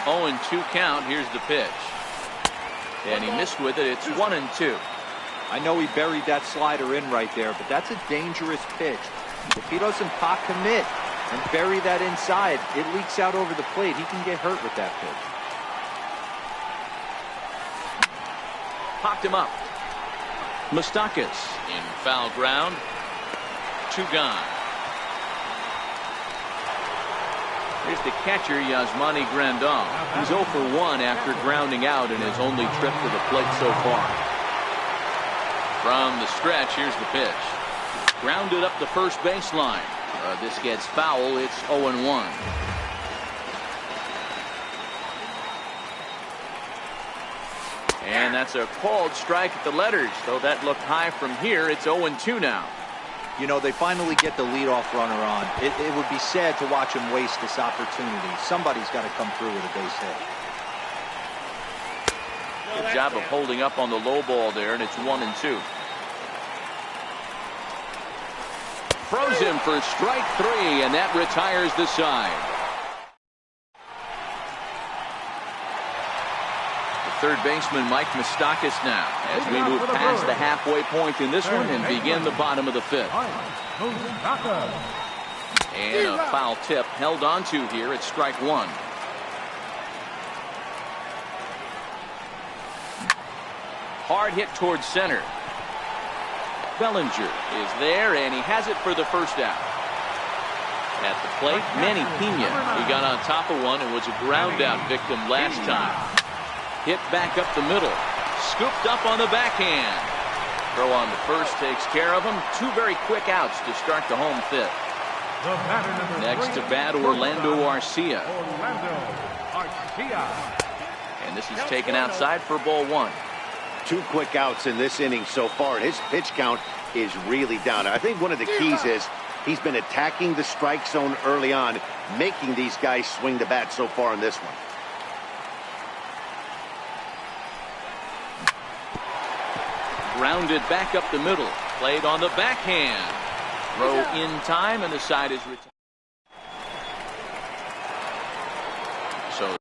Oh, and 2 count. Here's the pitch. And he missed with it. It's 1-2. I know he buried that slider in right there, but that's a dangerous pitch. If he doesn't pot commit and bury that inside, it leaks out over the plate. He can get hurt with that pitch. Popped him up. Moustakas in foul ground. 2 gone. Here's the catcher, Yasmani Grandal. He's 0 for 1 after grounding out in his only trip to the plate so far. From the stretch, here's the pitch. Grounded up the first baseline. This gets foul. It's 0-1. And that's a called strike at the letters. Though that looked high from here, it's 0-2 now. You know, they finally get the leadoff runner on. It would be sad to watch him waste this opportunity. Somebody's got to come through with a base hit. Good job of holding up on the low ball there, and it's 1-2. Throws him for strike 3, and that retires the side. Third baseman Mike Moustakas now as we move past the halfway point in this one and begin the bottom of the 5th. And a foul tip held onto here at strike 1. Hard hit towards center. Bellinger is there, and he has it for the first out. At the plate, Manny Pena. He got on top of one and was a ground out victim last time. Hit back up the middle. Scooped up on the backhand. Throw on the first takes care of him. 2 very quick outs to start the home 5th. Next to bat, Orlando Arcia. And this is taken outside for ball 1. 2 quick outs in this inning so far. His pitch count is really down. I think one of the keys is he's been attacking the strike zone early on, making these guys swing the bat so far in this one. Grounded back up the middle. Played on the backhand. Throw in time, and the side is retired. So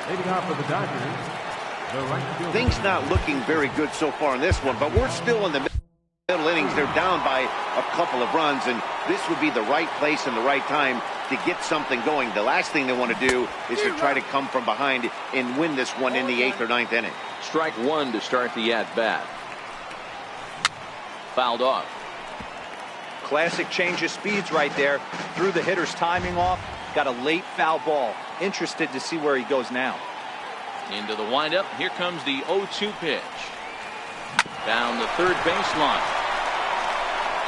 leading off for the Dodgers, the right fielder. Things not looking very good so far in this one, but we're still in the middle innings. They're down by a couple of runs, and this would be the right place and the right time to get something going. The last thing they want to do is to try to come from behind and win this one in the 8th or 9th inning. Strike 1 to start the at-bat. Fouled off. Classic change of speeds right there. Threw the hitter's timing off. Got a late foul ball. Interested to see where he goes now. Into the windup. Here comes the 0-2 pitch. Down the third baseline.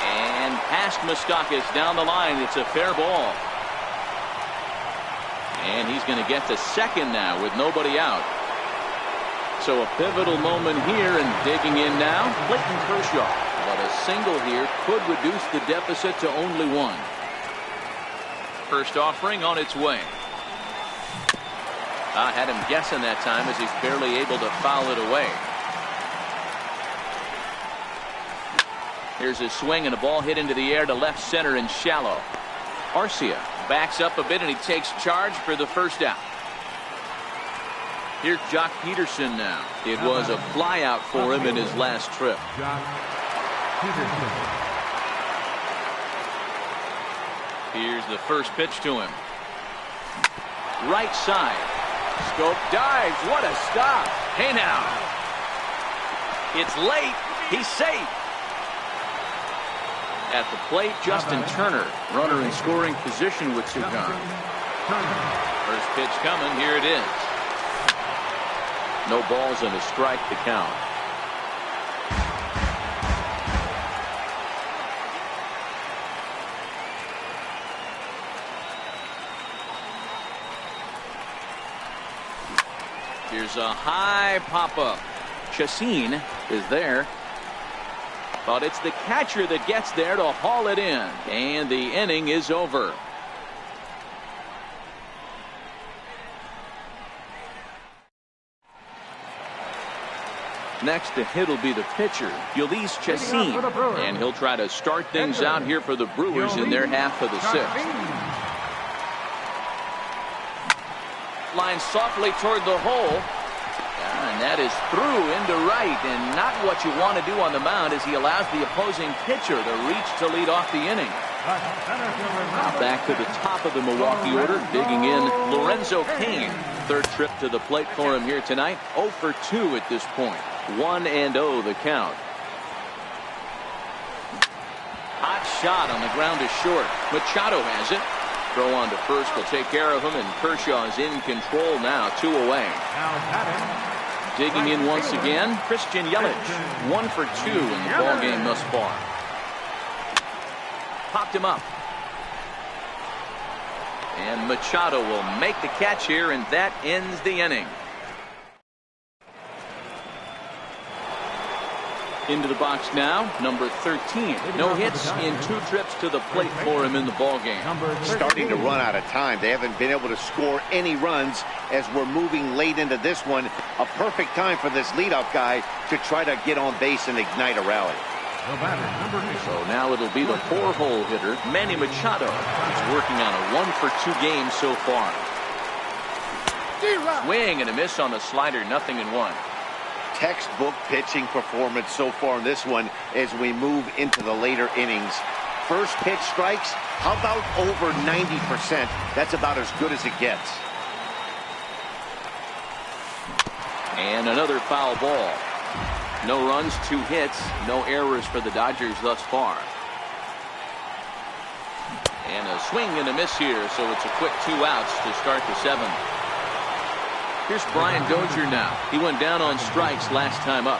And past Moustakas down the line. It's a fair ball. And he's going to get to second now with nobody out. So a pivotal moment here, and digging in now, Clayton Kershaw. But a single here could reduce the deficit to only 1. First offering on its way. I had him guessing that time as he's barely able to foul it away. Here's a swing and a ball hit into the air to left center and shallow. Arcia backs up a bit, and he takes charge for the first out. Here's Jock Peterson now. It was a flyout for him in his last trip. Here's the first pitch to him. Right side. Scope dives. What a stop. Hey now. It's late. He's safe. At the plate, Justin Turner. Runner in scoring position with 2 gone. First pitch coming. Here it is. No balls and a strike to count. Here's a high pop-up. Chacin is there. But it's the catcher that gets there to haul it in. And the inning is over. Next to hit will be the pitcher, Ulysses Chacin. And he'll try to start things out here for the Brewers in their half of the sixth. Line softly toward the hole. And that is through into right, and not what you want to do on the mound as he allows the opposing pitcher to reach to lead off the inning. Back to the top of the Milwaukee order, digging in Lorenzo Cain. Third trip to the plate for him here tonight. 0 for 2 at this point. 1-0 the count. Hot shot on the ground is short. Machado has it. Throw on to first will take care of him, and Kershaw is in control now. 2 away. Digging in once again, Christian Yelich. 1 for 2 in the ball game thus far. Popped him up. And Machado will make the catch here, and that ends the inning. Into the box now, number 13. No hits in 2 trips to the plate for him in the ball game. Starting to run out of time. They haven't been able to score any runs as we're moving late into this one. A perfect time for this leadoff guy to try to get on base and ignite a rally. So now it'll be the 4-hole hitter, Manny Machado. He's working on a 1 for 2 game so far. Swing and a miss on the slider, 0-1. Textbook pitching performance so far in this one as we move into the later innings. First pitch strikes, how about over 90%? That's about as good as it gets. And another foul ball. No runs, 2 hits, no errors for the Dodgers thus far. And a swing and a miss here, so it's a quick 2 outs to start the 7th. Here's Brian Dozier now. He went down on strikes last time up.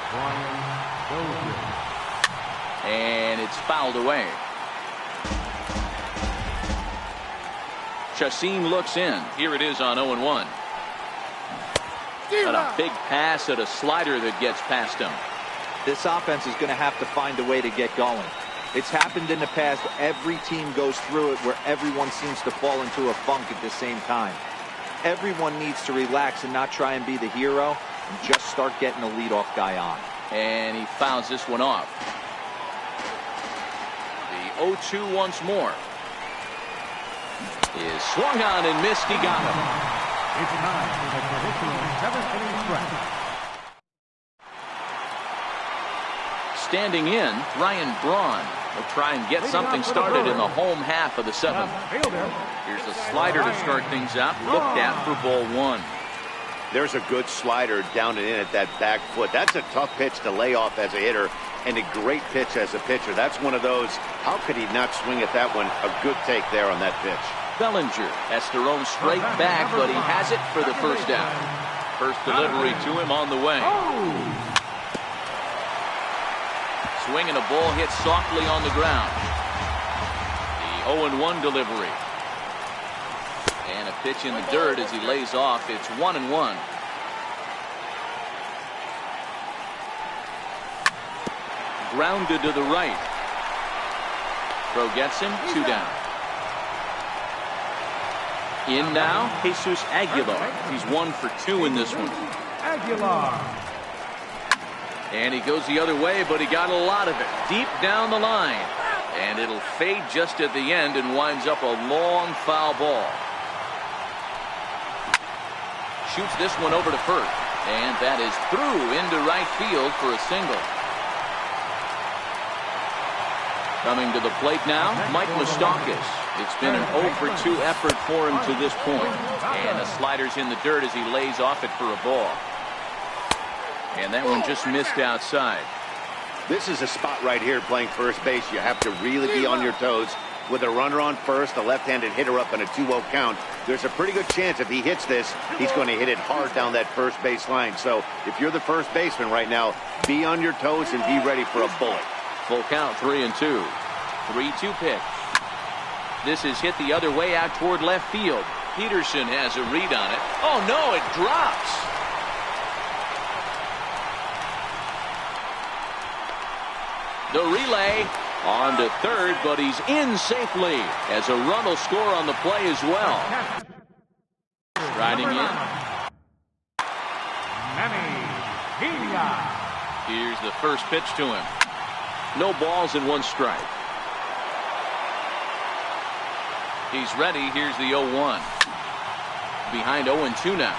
And it's fouled away. Chacin looks in. Here it is on 0-1. Got a big pass at a slider that gets past him. This offense is going to have to find a way to get going. It's happened in the past. Every team goes through it where everyone seems to fall into a funk at the same time. Everyone needs to relax and not try and be the hero and just start getting the leadoff guy on. And he fouls this one off. The 0-2 once more. Is swung on and missed. He got him. It's time for the traditional 7th inning stretch. Standing in, Ryan Braun will try and get something started in the home half of the 7th. Here's a slider to start things out. Looked at for ball 1. There's a good slider down and in at that back foot. That's a tough pitch to lay off as a hitter, and a great pitch as a pitcher. That's one of those, how could he not swing at that one? A good take there on that pitch. Bellinger has to roam straight back, but he has it for the first out. First delivery to him on the way. Swing and a ball hit softly on the ground. The 0-1 delivery. And a pitch in the dirt as he lays off. It's 1-1. Grounded to the right. Throw gets him, 2 down. In now, Jesus Aguilar. He's 1 for 2 in this one. Aguilar. And he goes the other way, but he got a lot of it deep down the line. And it'll fade just at the end and winds up a long foul ball. Shoots this one over to first. And that is through into right field for a single. Coming to the plate now, Mike Moustakas. It's been an 0 for 2 effort for him to this point. And the slider's in the dirt as he lays off it for a ball. And that one just missed outside. This is a spot right here playing first base. You have to really be on your toes With a runner on first, a left-handed hitter up in a 2-0 count, there's a pretty good chance if he hits this, he's going to hit it hard down that first base line. So if you're the first baseman right now, be on your toes and be ready for a bullet. Full count, 3-2. 3-2 pitch. This is hit the other way out toward left field. Peterson has a read on it. Oh, no, it drops. The relay on to third, but he's in safely as a run will score on the play as well. Riding in. Here's the first pitch to him. No balls and 1 strike. He's ready. Here's the 0-1. Behind 0-2 now.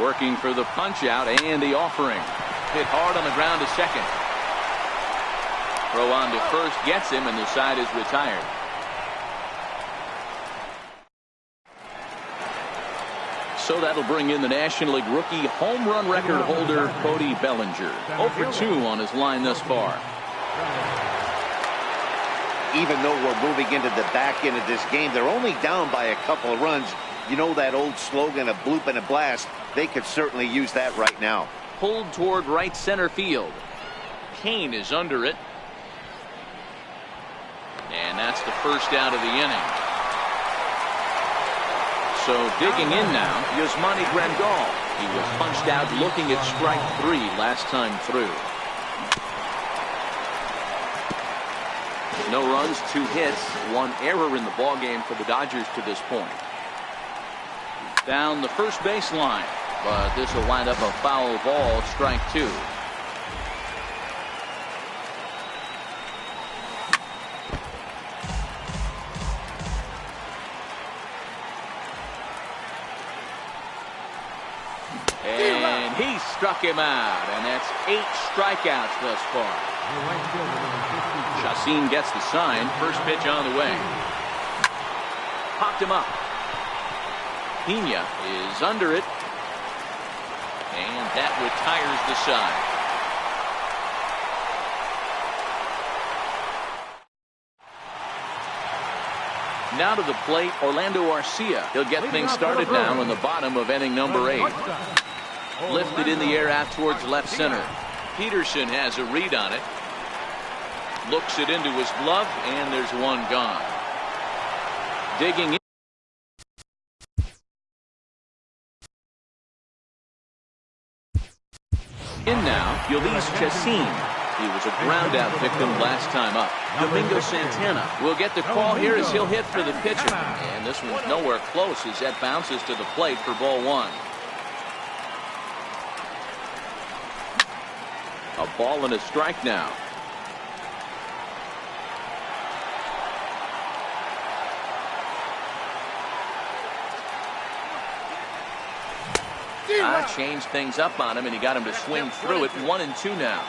Working for the punch out and the offering. Hit hard on the ground to second. Throw on to first gets him, and the side is retired. So that'll bring in the National League rookie home run record holder Cody Bellinger. 0 for 2 on his line thus far. Even though we're moving into the back end of this game, they're only down by a couple of runs. You know that old slogan, a bloop and a blast? They could certainly use that right now. Pulled toward right center field. Kane is under it. And that's the first out of the inning. So digging in now, Yasmani Grandal. He was punched out looking at strike 3 last time through. No runs, 2 hits, 1 error in the ballgame for the Dodgers to this point. Down the first baseline, but this will wind up a foul ball, strike 2. And he struck him out, and that's 8 strikeouts thus far. Chacin gets the sign. First pitch on the way. Popped him up. Pena is under it. And that retires the side. Now to the plate, Orlando Arcia. He'll get things started now in the bottom of inning number 8. Lifted in the air out towards left center. Peterson has a read on it. Looks it into his glove, and there's 1 gone. Digging in now, Ulysses Chacin. He was a ground-out victim last time up. Domingo Santana will get the call here as he'll hit for the pitcher. And this one's nowhere close as that bounces to the plate for ball 1. A ball and a strike now. Changed things up on him, and he got him to swing through it. 1-2 now.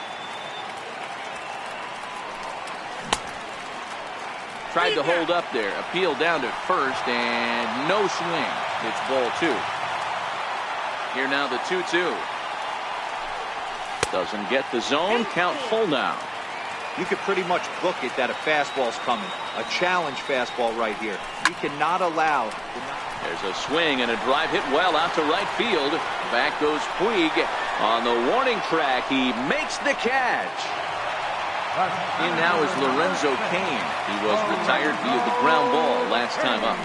Tried to hold up there. Appeal down to first, and no swing. It's ball 2. Here now the 2-2. Doesn't get the zone. Count full now. You could pretty much book it that a fastball's coming. A challenge fastball right here. He cannot allow. There's a swing and a drive hit well out to right field. Back goes Puig on the warning track. He makes the catch. In now is Lorenzo Cain. He was retired via the ground ball last time up.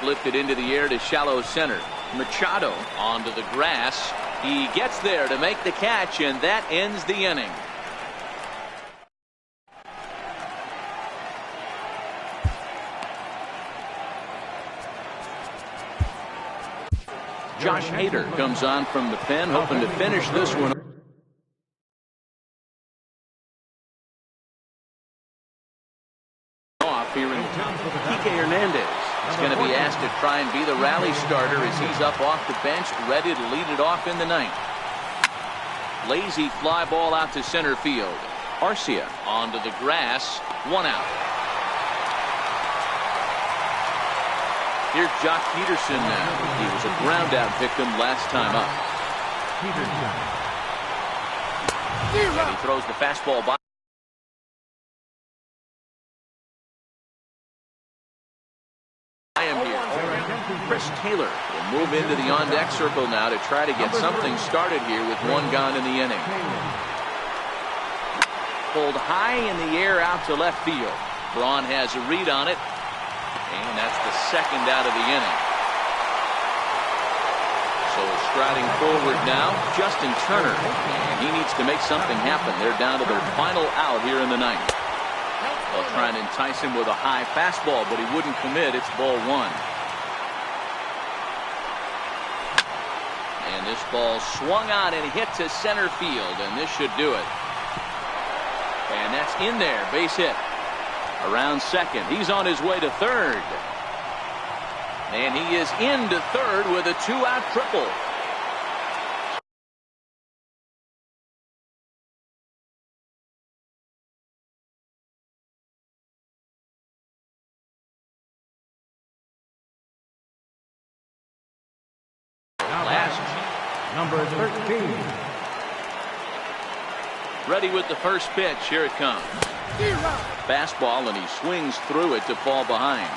Lifted into the air to shallow center. Machado onto the grass. He gets there to make the catch, and that ends the inning. Josh Hader comes on from the pen, hoping to finish this one off here in the top. Kike Hernandez is going to be asked to try and be the rally starter as he's up off the bench, ready to lead it off in the ninth. Lazy fly ball out to center field. Arcia onto the grass, 1 out. Here's Jock Peterson now. He was a ground-out victim last time up. And he throws the fastball by. Chris Taylor will move into the on-deck circle now to try to get something started here with one gone in the inning. Pulled high in the air out to left field. Braun has a read on it, and that's the second out of the inning. So striding forward now, Justin Turner, and he needs to make something happen. They're down to their final out here in the ninth. They'll try and entice him with a high fastball, but he wouldn't commit. It's ball one. And this ball swung on and hit to center field, and this should do it. And that's in there, base hit. Around second, he's on his way to third. And he is into third with a two-out triple. Number 13. Ready with the first pitch. Here it comes. Fastball, and he swings through it to fall behind.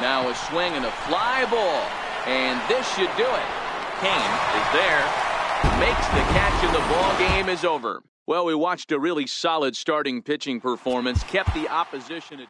Now a swing and a fly ball. And this should do it. Kane is there. Makes the catch, and the ball game is over. Well, we watched a really solid starting pitching performance. Kept the opposition at